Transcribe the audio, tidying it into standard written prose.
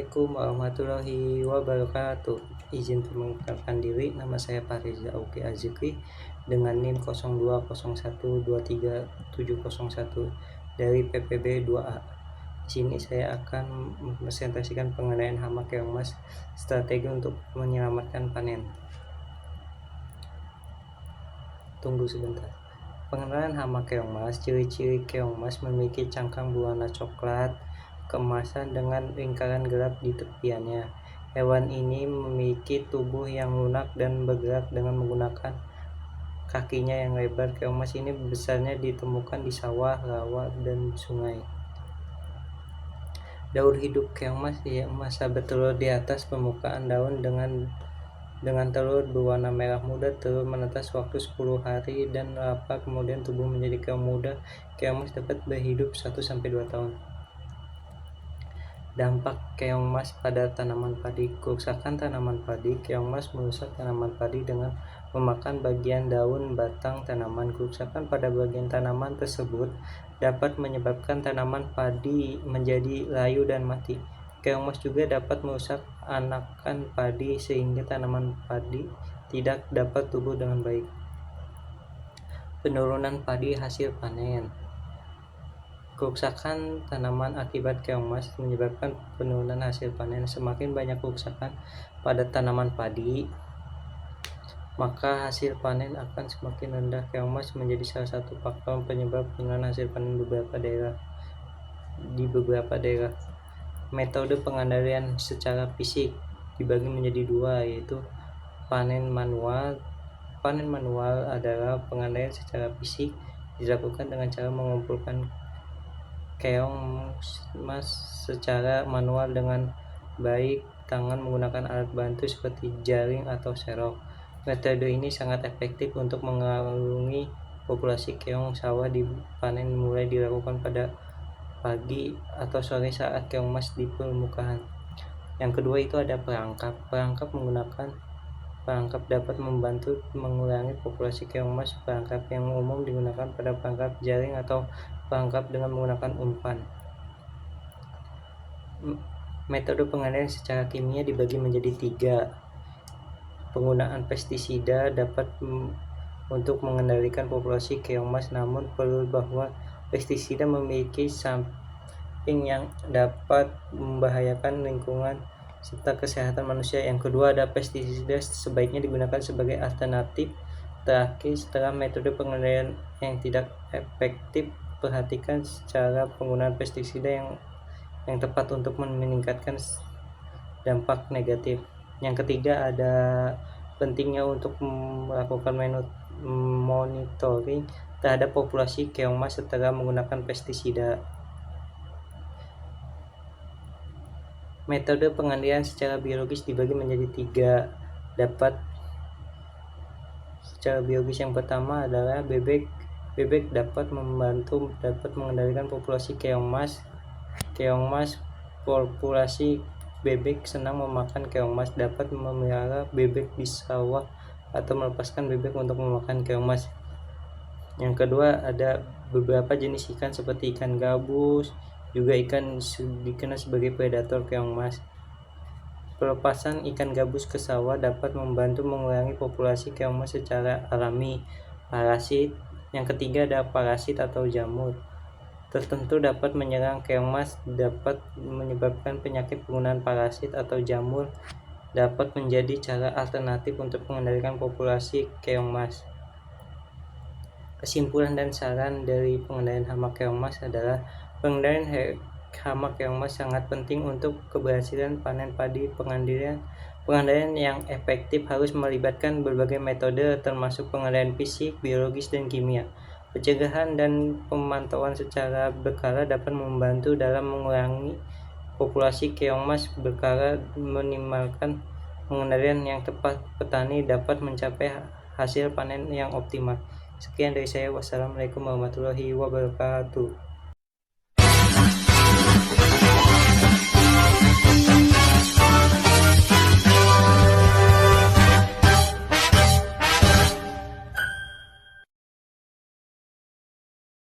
Assalamualaikum warahmatullahi wabarakatuh. Izin memperkenalkan diri, nama saya Fariza Auki Azikri dengan NIM 0201237701 dari PPB 2A. Di sini saya akan mempresentasikan pengendalian hama keong emas, strategi untuk menyelamatkan panen. Tunggu sebentar. Pengendalian hama keong emas, ciri-ciri keong emas memiliki cangkang berwarna coklat keemasan dengan lingkaran gelap di tepiannya. Hewan ini memiliki tubuh yang lunak dan bergerak dengan menggunakan kakinya yang lebar. Keong emas ini besarnya ditemukan di sawah, rawa, dan sungai. Daur hidup keong emas masa bertelur di atas permukaan daun dengan telur berwarna merah muda. Telur menetas waktu 10 hari dan apa kemudian tumbuh menjadi keong muda. Keong emas dapat berhidup 1-2 tahun. Dampak keong emas pada tanaman padi. Kerusakan tanaman padi. Keong emas merusak tanaman padi dengan memakan bagian daun, batang tanaman. Kerusakan pada bagian tanaman tersebut dapat menyebabkan tanaman padi menjadi layu dan mati. Keong emas juga dapat merusak anakan padi sehingga tanaman padi tidak dapat tumbuh dengan baik. Penurunan padi hasil panen. Kerusakan tanaman akibat keong emas menyebabkan penurunan hasil panen. Semakin banyak kerusakan pada tanaman padi, maka hasil panen akan semakin rendah. Keong emas menjadi salah satu faktor penyebab penurunan hasil panen di beberapa daerah. Metode pengendalian secara fisik dibagi menjadi dua, yaitu panen manual. Panen manual adalah pengendalian secara fisik dilakukan dengan cara mengumpulkan keong emas secara manual dengan baik tangan menggunakan alat bantu seperti jaring atau serok. Metode ini sangat efektif untuk mengarungi populasi keong sawah di panen mulai dilakukan pada pagi atau sore saat keong emas di permukaan. Yang kedua itu ada perangkap. Perangkap dapat membantu mengurangi populasi keong emas. Perangkap yang umum digunakan pada perangkap jaring atau perangkap dengan menggunakan umpan. Metode pengendalian secara kimia dibagi menjadi 3. Penggunaan pestisida dapat untuk mengendalikan populasi keong emas, namun perlu bahwa pestisida memiliki samping yang dapat membahayakan lingkungan serta kesehatan manusia. Yang kedua ada pestisida sebaiknya digunakan sebagai alternatif. Terakhir, setelah metode pengendalian yang tidak efektif, perhatikan cara penggunaan pestisida yang tepat untuk meningkatkan dampak negatif. Yang ketiga ada pentingnya untuk melakukan monitoring terhadap populasi keong emas setelah menggunakan pestisida. Metode pengendalian secara biologis dibagi menjadi 3. Secara biologis yang pertama adalah bebek dapat mengendalikan populasi keong emas. Populasi bebek senang memakan keong emas, dapat memelihara bebek di sawah atau melepaskan bebek untuk memakan keong emas. Yang kedua ada beberapa jenis ikan seperti ikan gabus, juga ikan dikenal sebagai predator keong emas. Pelepasan ikan gabus ke sawah dapat membantu mengurangi populasi keong emas secara alami. Parasit. Yang ketiga ada parasit atau jamur tertentu dapat menyerang keong emas, dapat menyebabkan penyakit. Penggunaan parasit atau jamur dapat menjadi cara alternatif untuk mengendalikan populasi keong emas. Kesimpulan dan saran dari pengendalian hama keong emas adalah pengendalian hama keong emas sangat penting untuk keberhasilan panen padi. Pengendalian yang efektif harus melibatkan berbagai metode termasuk pengendalian fisik, biologis, dan kimia. Pencegahan dan pemantauan secara berkala dapat membantu dalam mengurangi populasi keong emas berkala. Minimalkan pengendalian yang tepat, petani dapat mencapai hasil panen yang optimal. Sekian dari saya. Wassalamualaikum warahmatullahi wabarakatuh.